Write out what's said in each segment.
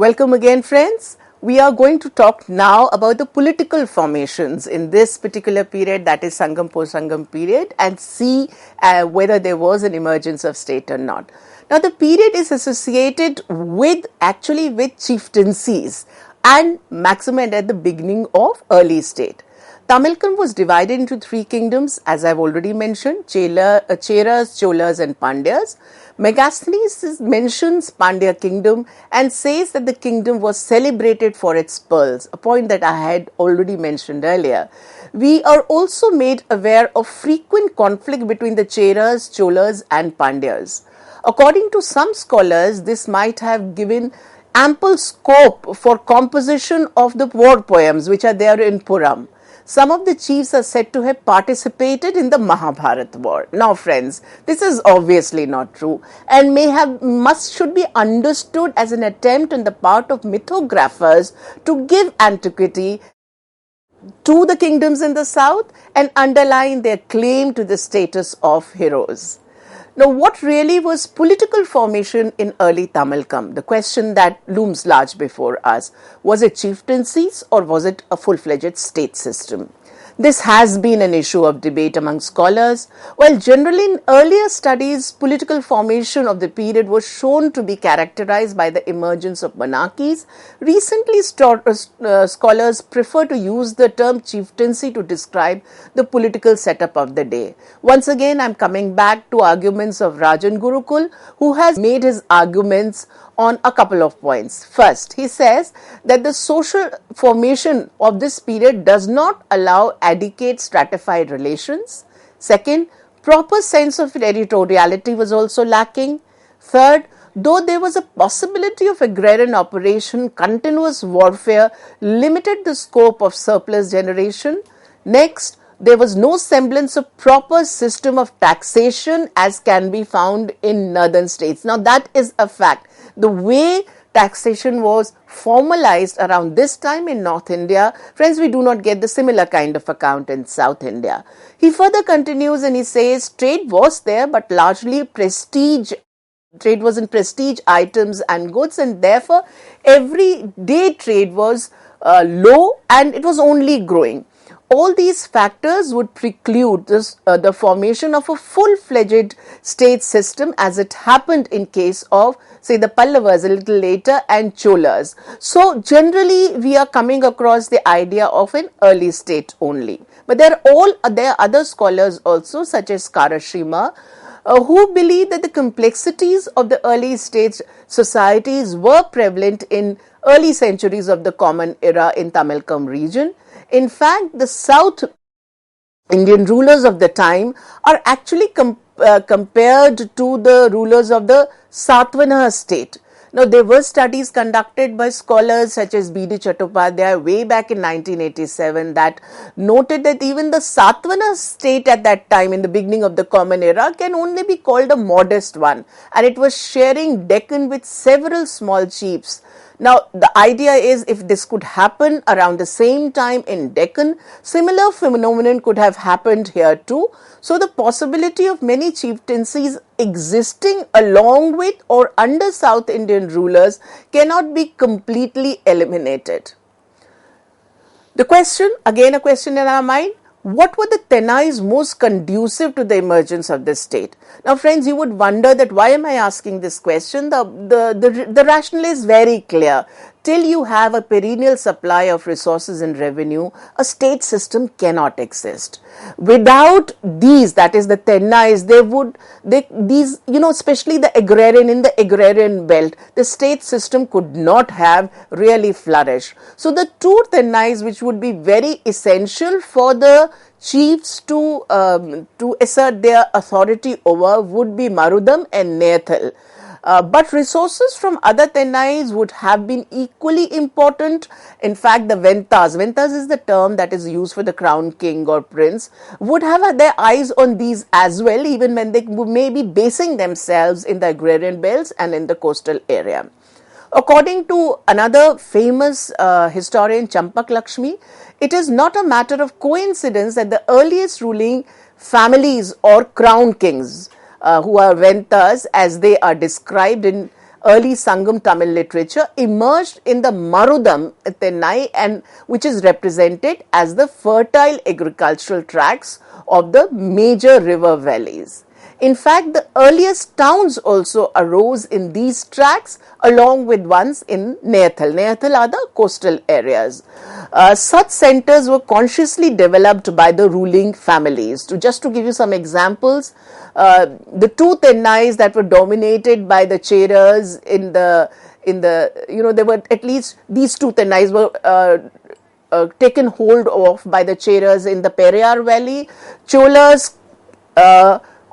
Welcome again, friends. We are going to talk now about the political formations in this particular period, that is Sangam post-Sangam period, and see whether there was an emergence of state or not. Now, the period is associated with chieftaincies and maximum at the beginning of early state. Tamilakam was divided into three kingdoms, as I've already mentioned, Cheras, Cholas and Pandyas. Megasthenes mentions Pandya kingdom and says that the kingdom was celebrated for its pearls, a point that I had already mentioned earlier. We are also made aware of frequent conflict between the Cheras, Cholas and Pandyas. According to some scholars, this might have given ample scope for composition of the war poems which are there in Puram. Some of the chiefs are said to have participated in the Mahabharata war. Now, friends, this is obviously not true and should be understood as an attempt on the part of mythographers to give antiquity to the kingdoms in the south and underline their claim to the status of heroes. Now, what really was political formation in early Tamilakam? The question that looms large before us. Was it chieftaincies or was it a full-fledged state system? This has been an issue of debate among scholars. While generally in earlier studies, political formation of the period was shown to be characterized by the emergence of monarchies, recently scholars prefer to use the term chieftaincy to describe the political setup of the day. Once again, I'm coming back to arguments of Rajan Gurukul, who has made his arguments on a couple of points. First, he says that the social formation of this period does not allow adequate stratified relations. Second, proper sense of territoriality was also lacking. Third, though there was a possibility of agrarian operation, continuous warfare limited the scope of surplus generation. Next, there was no semblance of proper system of taxation as can be found in northern states. Now, that is a fact. The way taxation was formalized around this time in North India, friends, we do not get the similar kind of account in South India. He further continues and he says trade was there, but largely prestige. Trade was in prestige items and goods, and therefore everyday trade was low and it was only growing. All these factors would preclude the formation of a full-fledged state system as it happened in case of, say, the Pallavas a little later and Cholas. So generally we are coming across the idea of an early state only. But there are other scholars also, such as Karashima, who believe that the complexities of the early state societies were prevalent in early centuries of the Common Era in Tamilakam region. In fact, the South Indian rulers of the time are actually compared to the rulers of the Satvana state. Now, there were studies conducted by scholars such as B.D. Chattopadhyay way back in 1987 that noted that even the Satvana state at that time, in the beginning of the Common Era, can only be called a modest one, and it was sharing Deccan with several small chiefs. Now, the idea is if this could happen around the same time in Deccan, similar phenomenon could have happened here too. So, the possibility of many chieftaincies existing along with or under South Indian rulers cannot be completely eliminated. The question, again a question in our mind, what were the Tenais most conducive to the emergence of this state? Now, friends, you would wonder that why am I asking this question? The rationale is very clear. Till you have a perennial supply of resources and revenue, a state system cannot exist. Without these, that is the Tenais, especially the agrarian in the agrarian belt, the state system could not have really flourished. So the two Tenais which would be very essential for the chiefs to assert their authority over would be Marudam and Neyathal. But resources from other Tenais would have been equally important. In fact, the Ventas is the term that is used for the crown king or prince, would have had their eyes on these as well, even when they may be basing themselves in the agrarian belts and in the coastal area. According to another famous historian, Champak Lakshmi, it is not a matter of coincidence that the earliest ruling families or crown kings who are Ventas, as they are described in early Sangam Tamil literature emerged in the Marudam Tennai, and which is represented as the fertile agricultural tracts of the major river valleys. In fact, the earliest towns also arose in these tracts along with ones in Neyathal. Neyathal are the coastal areas. Such centers were consciously developed by the ruling families. Just to give you some examples, the two Tennais that were dominated by the Cheras there were at least these two Tennais were taken hold of by the Cheras in the Periyar Valley. Cholas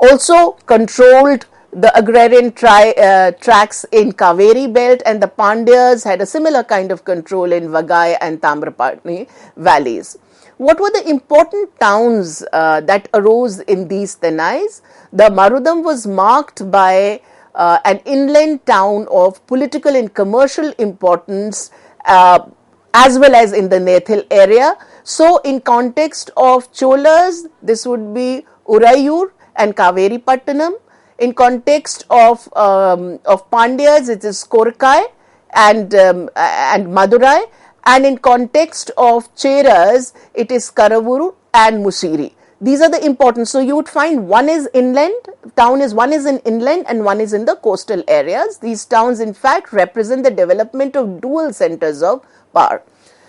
also controlled the agrarian tracts in Kaveri belt, and the Pandyas had a similar kind of control in Vagai and Tamraparni valleys. What were the important towns that arose in these Tennais? The Marudam was marked by an inland town of political and commercial importance, as well as in the Neyathal area. So, in context of Cholas, this would be Urayur and Kaveri Pattanam. In context of Pandyas, it is Korkai and Madurai. And in context of Cheras, it is Karavuru and Musiri. These are the important. So you would find one is inland, one is in inland and one is in the coastal areas. These towns in fact represent the development of dual centers of power.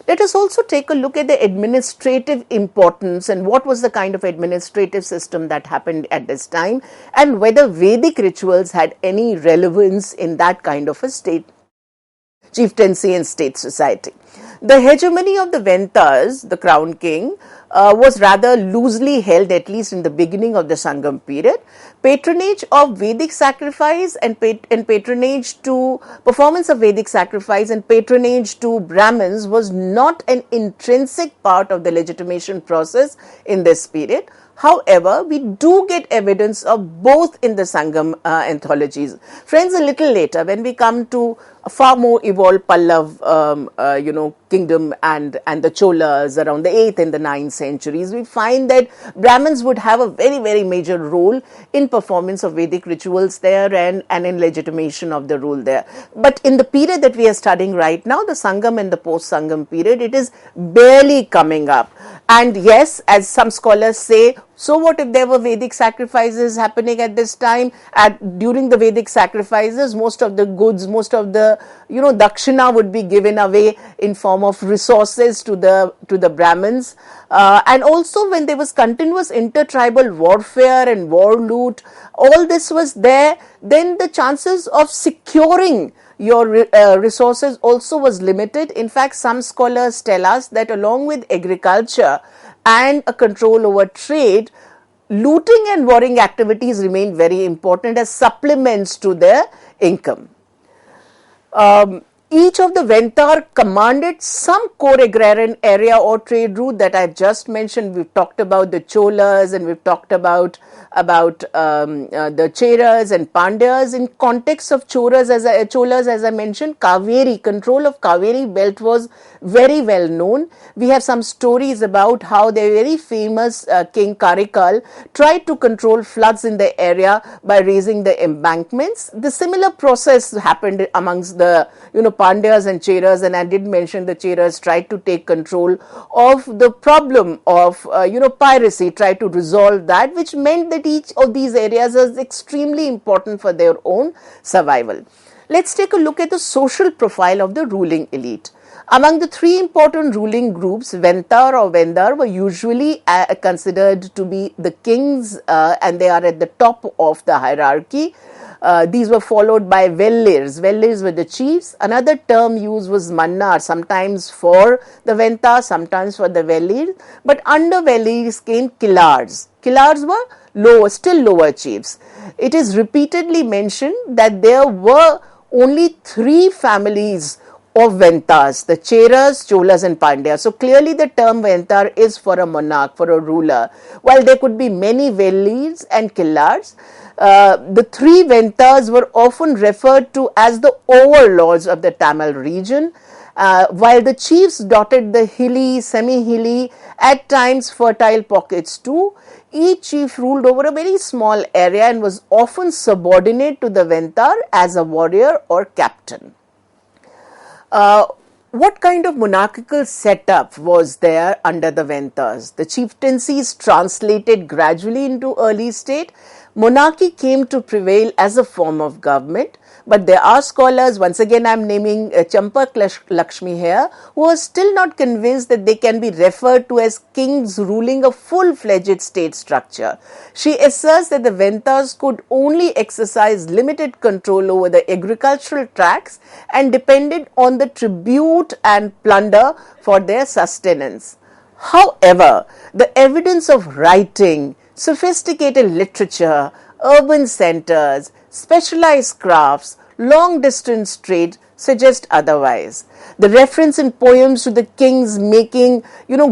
Let us also take a look at the administrative importance and what was the kind of administrative system that happened at this time, and whether Vedic rituals had any relevance in that kind of a state chieftaincy and state society. The hegemony of the Ventas, the crown king, was rather loosely held, at least in the beginning of the Sangam period. Patronage of Vedic sacrifice and patronage to performance of Vedic sacrifice and patronage to Brahmins was not an intrinsic part of the legitimation process in this period. However, we do get evidence of both in the Sangam anthologies. Friends, a little later, when we come to a far more evolved Pallav, kingdom and the Cholas around the 8th and the 9th centuries, we find that Brahmins would have a very, very major role in performance of Vedic rituals there and in legitimation of the rule there. But in the period that we are studying right now, the Sangam and the post-Sangam period, it is barely coming up. And yes, as some scholars say, so what if there were Vedic sacrifices happening at this time? During the Vedic sacrifices, most of the goods, most of the dakshina would be given away in form of resources to the Brahmins. And also when there was continuous intertribal warfare and war loot, all this was there, then the chances of securing your resources also was limited. In fact, some scholars tell us that along with agriculture and a control over trade, looting and warring activities remain very important as supplements to their income. Each of the Ventar commanded some core agrarian area or trade route that I've just mentioned. We've talked about the Cholas and we've talked about the Cheras and Pandyas. In context of Cholas, as I mentioned, Kaveri, control of Kaveri belt was very well known. We have some stories about how the very famous King Karikal tried to control floods in the area by raising the embankments. The similar process happened amongst the Pandyas and Cheras, and I did mention the Cheras tried to take control of the problem of piracy, tried to resolve that, which meant that each of these areas was extremely important for their own survival. Let's take a look at the social profile of the ruling elite. Among the three important ruling groups, Ventar or Vendar were usually considered to be the kings, and they are at the top of the hierarchy. These were followed by Vellirs. Vellirs were the chiefs. Another term used was Mannar, sometimes for the Ventar, sometimes for the Vellirs. But under Vellirs came Killars. Killars were still lower chiefs. It is repeatedly mentioned that there were only three families of Ventas, the Cheras, Cholas and Pandyas. So clearly the term Ventar is for a monarch, for a ruler. While there could be many Vellirs and Killars, the three Ventas were often referred to as the overlords of the Tamil region. while the chiefs dotted the hilly, semi-hilly, at times fertile pockets too. Each chief ruled over a very small area and was often subordinate to the Ventar as a warrior or captain. What kind of monarchical setup was there under the Ventars? The chieftaincies translated gradually into early state. Monarchy came to prevail as a form of government, but there are scholars, once again I am naming Champak Lakshmi here, who are still not convinced that they can be referred to as kings ruling a full-fledged state structure. She asserts that the Ventars could only exercise limited control over the agricultural tracts and depended on the tribute and plunder for their sustenance. However, the evidence of writing, sophisticated literature, urban centers, specialized crafts, long-distance trade suggest otherwise. The reference in poems to the kings making,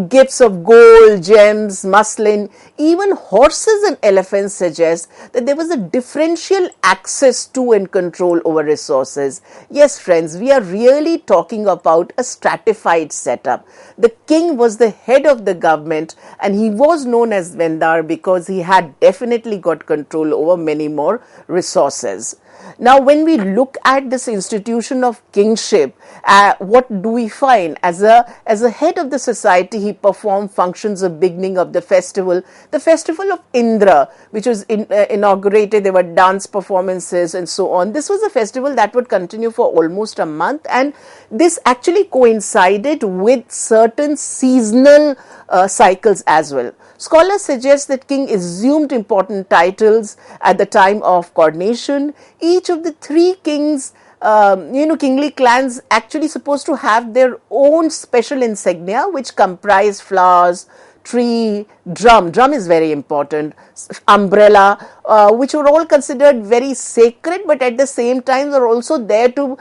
gifts of gold, gems, muslin, even horses and elephants suggest that there was a differential access to and control over resources. Yes, friends, we are really talking about a stratified setup. The king was the head of the government and he was known as Vendar because he had definitely got control over many more resources. Now, when we look at this institution of kingship, what do we find? As a head of the society, he performed functions of beginning of the festival of Indra, which was inaugurated. There were dance performances and so on. This was a festival that would continue for almost a month, and this actually coincided with certain seasonal cycles as well. Scholars suggest that king assumed important titles at the time of coronation. Each of the three kings, kingly clans actually supposed to have their own special insignia, which comprise flowers, tree, drum is very important, umbrella, which were all considered very sacred, but at the same time are also there to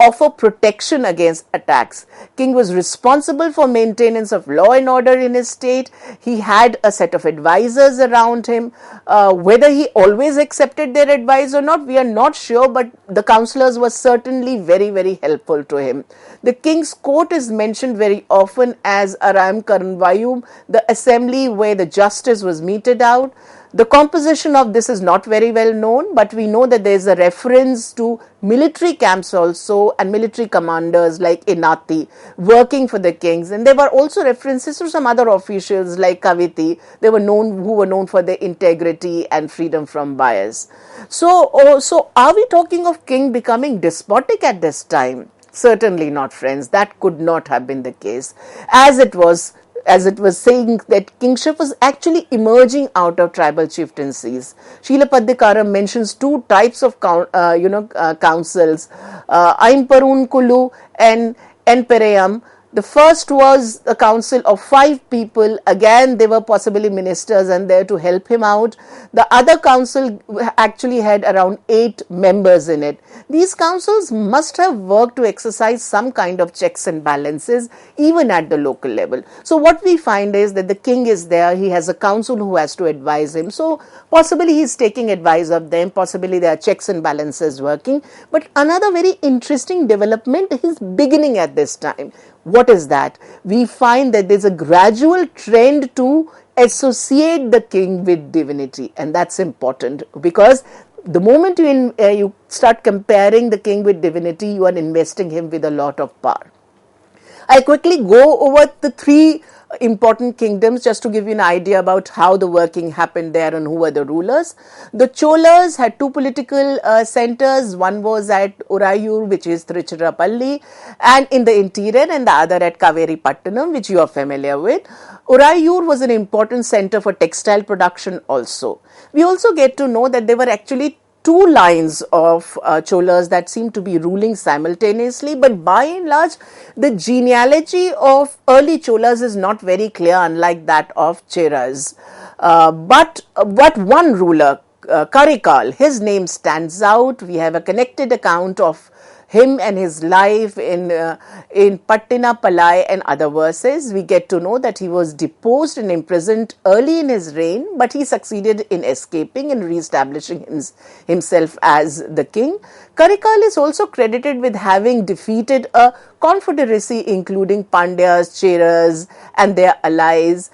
offer protection against attacks. King was responsible for maintenance of law and order in his state. He had a set of advisors around him. Whether he always accepted their advice or not, we are not sure, but the counselors were certainly very, very helpful to him. The king's court is mentioned very often as Aram Karanvayum, the assembly where the justice was meted out. The composition of this is not very well known, but we know that there is a reference to military camps also and military commanders like Inati working for the kings, and there were also references to some other officials like Kaviti. Who were known for their integrity and freedom from bias. So are we talking of king becoming despotic at this time? Certainly not, friends. That could not have been the case. As it was saying that kingship was actually emerging out of tribal chieftaincies. Srila Paddikaram mentions two types of councils, Aimparun Kulu and Enpereyam. The first was a council of 5 people. Again, they were possibly ministers and there to help him out. The other council actually had around 8 members in it. These councils must have worked to exercise some kind of checks and balances even at the local level. So what we find is that the king is there. He has a council who has to advise him. So possibly he's taking advice of them. Possibly there are checks and balances working. But another very interesting development is beginning at this time. What is that? We find that there's a gradual trend to associate the king with divinity, and that's important because the moment you start comparing the king with divinity, you are investing him with a lot of power. I'll quickly go over the 3 important kingdoms just to give you an idea about how the working happened there and who were the rulers. The Cholas had 2 political centers. One was at Urayur, which is Tiruchirappalli, and in the interior, and the other at Kaveri Pattanam, which you are familiar with. Urayur was an important center for textile production also. We also get to know that there were actually 2 lines of Cholas that seem to be ruling simultaneously, but by and large, the genealogy of early Cholas is not very clear, unlike that of Cheras. But one ruler, Karikal, his name stands out. We have a connected account of him and his life in Pattinapalai and other verses, we get to know that he was deposed and imprisoned early in his reign, but he succeeded in escaping and re-establishing himself as the king. Karikal is also credited with having defeated a confederacy including Pandyas, Cheras and their allies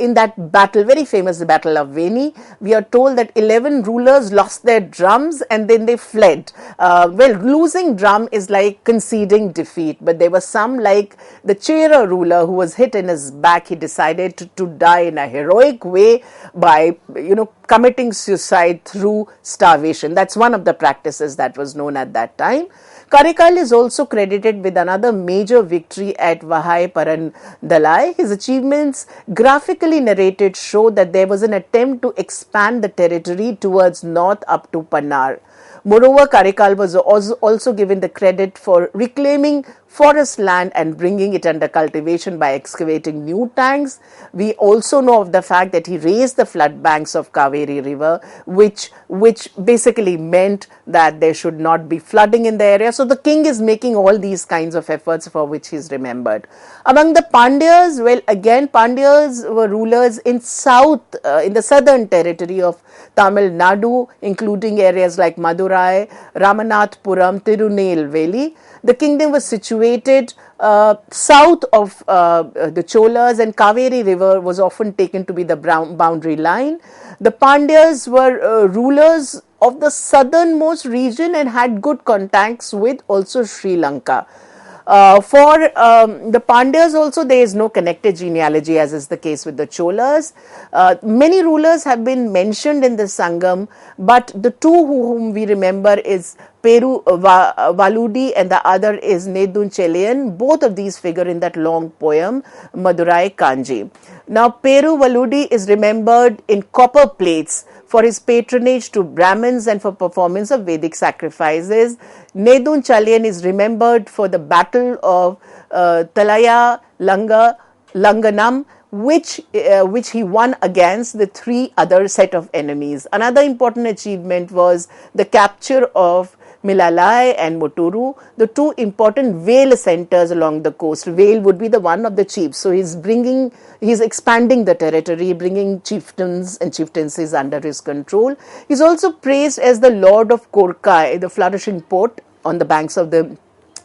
in that battle, very famous Battle of Veni. We are told that 11 rulers lost their drums and then they fled. Well, losing drum is like conceding defeat, but there was some, like the Chera ruler who was hit in his back. He decided to die in a heroic way by, committing suicide through starvation. That's one of the practices that was known at that time. Karikal is also credited with another major victory at Vahai Parandalai. His achievements, graphically narrated, show that there was an attempt to expand the territory towards north up to Pannar. Moreover, Karikal was also given the credit for reclaiming forest land and bringing it under cultivation by excavating new tanks. We also know of the fact that he raised the flood banks of Kaveri River, which basically meant that there should not be flooding in the area. So the king is making all these kinds of efforts for which he is remembered. Among the Pandyas, well, again, Pandyas were rulers in the southern territory of Tamil Nadu, including areas like Madurai, Ramanathapuram, Tirunelveli. The kingdom was situated south of the Cholas, and Kaveri River was often taken to be the boundary line. The Pandyas were rulers of the southernmost region and had good contacts with also Sri Lanka. For the Pandyas also, there is no connected genealogy, as is the case with the Cholas. Many rulers have been mentioned in the Sangam, but the two whom we remember is Peru Valudi and the other is Nedun Chelian. Both of these figure in that long poem, Madurai Kanji. Now, Peru Valudi is remembered in copper plates for his patronage to Brahmins and for performance of Vedic sacrifices. Nedun Chalian is remembered for the battle of Talaya Langanam, which he won against the three other set of enemies. Another important achievement was the capture of Milalai and Moturu, the two important Vale centers along the coast. Vale would be the one of the chiefs. So he's expanding the territory, bringing chieftains and chieftaincies under his control. He's also praised as the Lord of Korkai, the flourishing port on the banks of the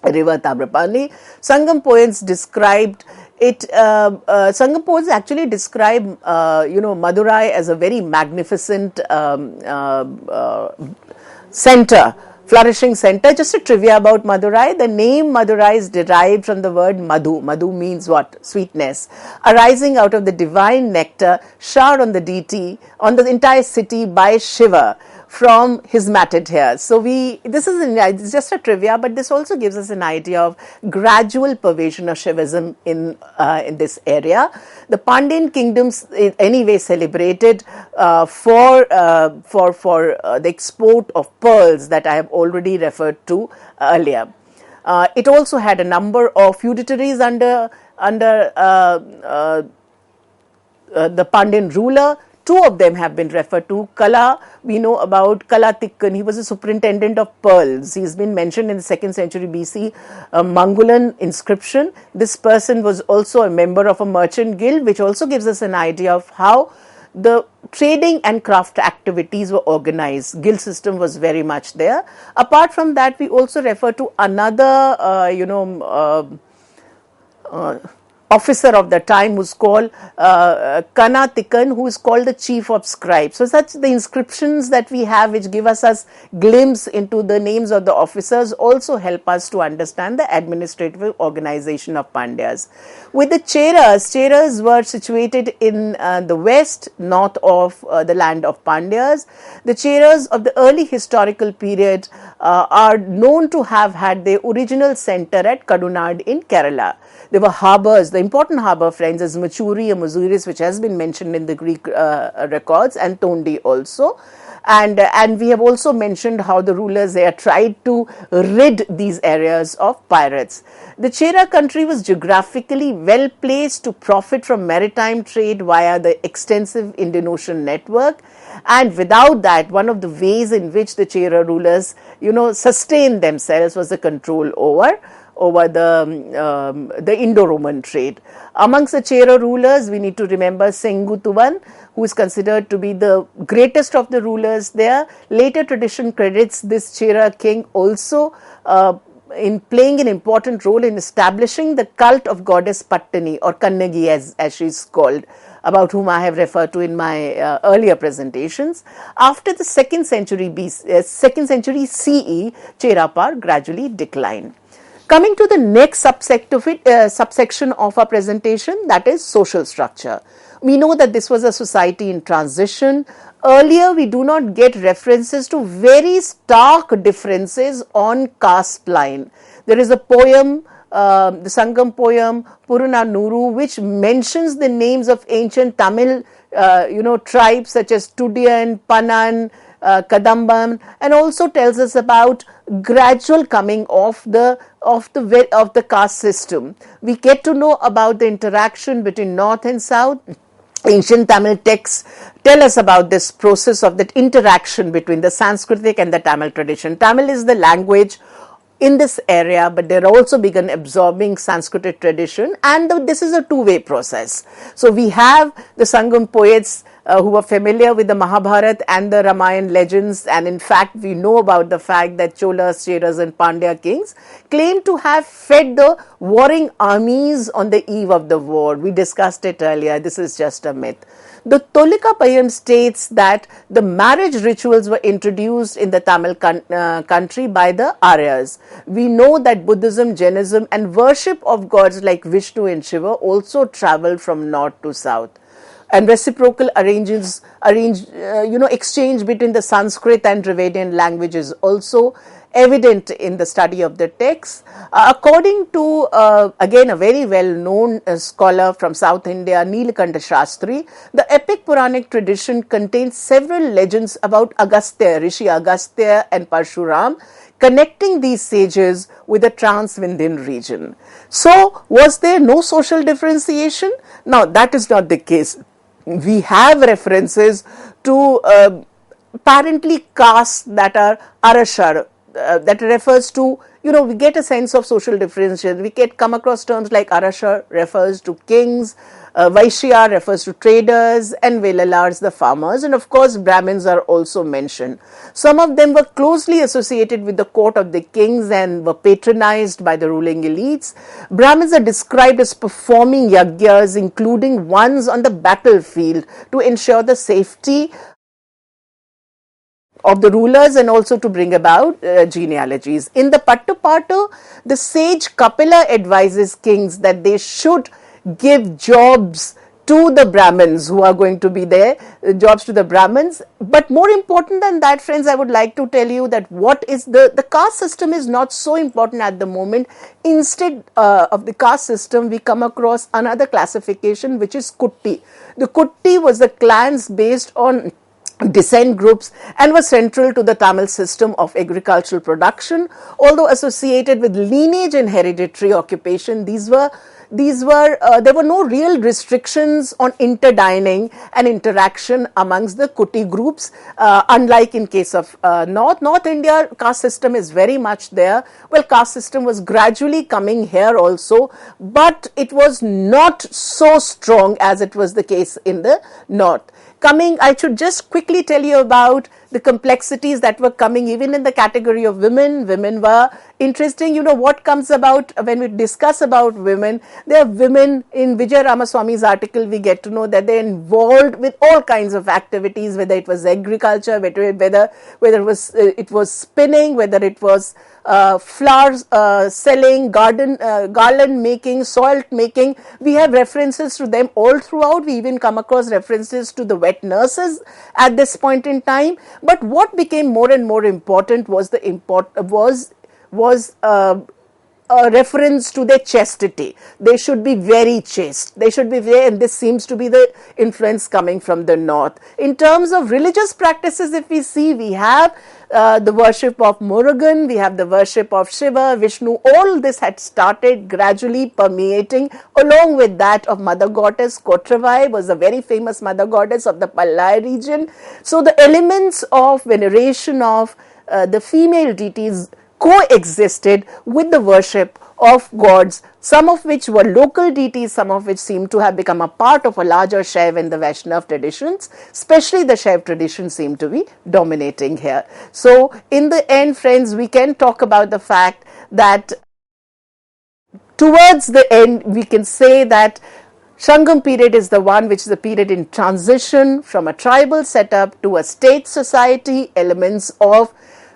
river Tabrapani. Sangam poets described it. Sangam poets actually describe, Madurai as a very magnificent center. Flourishing center. Just a trivia about Madurai. The name Madurai is derived from the word Madhu. Madhu means what? Sweetness. Arising out of the divine nectar showered on the deity, on the entire city by Shiva from his matted hairs. So it's just a trivia, but this also gives us an idea of gradual pervasion of Shivism in this area. The Pandyan kingdoms anyway celebrated for the export of pearls that I have already referred to earlier. It also had a number of feudatories under the Pandyan ruler. Two of them have been referred to. Kala, we know about Kala Tikkan. He was a superintendent of pearls. He's been mentioned in the 2nd century BC Mangulan inscription. This person was also a member of a merchant guild, which also gives us an idea of how the trading and craft activities were organized. Guild system was very much there. Apart from that, we also refer to another, officer of the time who's called Kana Tikan, who is called the chief of scribes. So such the inscriptions that we have which give us glimpse into the names of the officers also help us to understand the administrative organization of Pandyas. With the Cheras were situated in the west, north of the land of Pandyas. The Cheras of the early historical period are known to have had their original center at Kadunad in Kerala. There were harbors. The the important harbor friends is Machuri and Mazuris, which has been mentioned in the Greek records, and Tondi also. And we have also mentioned how the rulers there tried to rid these areas of pirates. The Chera country was geographically well placed to profit from maritime trade via the extensive Indian Ocean network. And without that, one of the ways in which the Chera rulers, sustained themselves was the control over the Indo-Roman trade. Amongst the Chera rulers, we need to remember Sengutuvan, who is considered to be the greatest of the rulers there. Later tradition credits this Chera king also in playing an important role in establishing the cult of goddess Pattani, or Kannagi as she is called, about whom I have referred to in my earlier presentations. After the 2nd century CE, Cherapar gradually declined. Coming to the next subsection of our presentation, that is social structure. We know that this was a society in transition. Earlier, we do not get references to very stark differences on caste line. There is a poem, the Sangam poem, Puruna Nuru, which mentions the names of ancient Tamil, tribes such as Tudiyan, Panan, Kadamban, and also tells us about gradual coming of the caste system. We get to know about the interaction between North and South. Ancient Tamil texts tell us about this process of that interaction between the Sanskritic and the Tamil tradition. Tamil is the language in this area, but they also began absorbing Sanskrit tradition, and this is a two-way process. So we have the Sangam poets who were familiar with the Mahabharata and the Ramayana legends, and in fact we know about the fact that Cholas, Cheras and Pandya kings claim to have fed the warring armies on the eve of the war. We discussed it earlier. This is just a myth. The Tolika poem states that the marriage rituals were introduced in the Tamil country by the Aryas. We know that Buddhism, Jainism and worship of gods like Vishnu and Shiva also traveled from north to south. And reciprocal exchange between the Sanskrit and Dravidian languages also evident in the study of the text. According to, again, a very well-known scholar from South India, Nilakanta Shastri, the epic Puranic tradition contains several legends about Agastya, Rishi Agastya and Parshuram, connecting these sages with the Trans-Vindhyan region. So, was there no social differentiation? Now, that is not the case. We have references to apparently castes that are Arashar, that refers to, we get a sense of social differentiation. We come across terms like Arashar refers to kings, Vaishya refers to traders, and Velalars the farmers, and of course Brahmins are also mentioned. Some of them were closely associated with the court of the kings and were patronized by the ruling elites. Brahmins are described as performing yagyas, including ones on the battlefield, to ensure the safety of the rulers and also to bring about genealogies. In the Pattupattu, the sage Kapila advises kings that they should give jobs to the Brahmins who are going to be there, jobs to the Brahmins. But more important than that, friends, I would like to tell you that what is the caste system is not so important at the moment. Instead of the caste system, we come across another classification, which is Kutti. The Kutti was the clans based on descent groups and was central to the Tamil system of agricultural production. Although associated with lineage and hereditary occupation, there were no real restrictions on interdining and interaction amongst the Kuti groups, unlike in case of North India. Caste system is very much there. Well, caste system was gradually coming here also, but it was not so strong as it was the case in the North. I should just quickly tell you about the complexities that were coming even in the category of women. Women were interesting. What comes about when we discuss about women, there are women in Vijay Ramaswamy's article, we get to know that they're involved with all kinds of activities, whether it was agriculture, whether it was spinning, whether it was flowers selling, garland making, salt making. We have references to them all throughout. We even come across references to the wet nurses at this point in time. But what became more and more important was a reference to their chastity. They should be very chaste. They should be very, and this seems to be the influence coming from the north. In terms of religious practices, if we see, we have the worship of Murugan, we have the worship of Shiva, Vishnu. All this had started gradually permeating, along with that of Mother Goddess. Kotravai was a very famous Mother Goddess of the Pallai region. So the elements of veneration of the female deities coexisted with the worship of gods, some of which were local deities, some of which seem to have become a part of a larger Shaiv and the Vaishnav traditions. Especially the Shaiv tradition seemed to be dominating here. So in the end, friends, we can talk about the fact that towards the end, we can say that Sangam period is the one which is the period in transition from a tribal setup to a state society. Elements of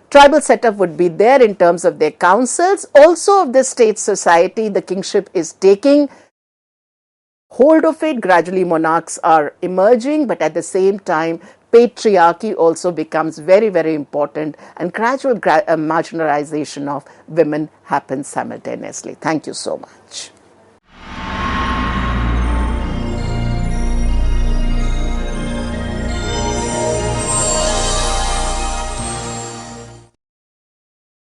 tribal setup would be there in terms of their councils. Also of the state society, the kingship is taking hold of it. Gradually monarchs are emerging, but at the same time, patriarchy also becomes very, very important, and gradual marginalization of women happens simultaneously. Thank you so much.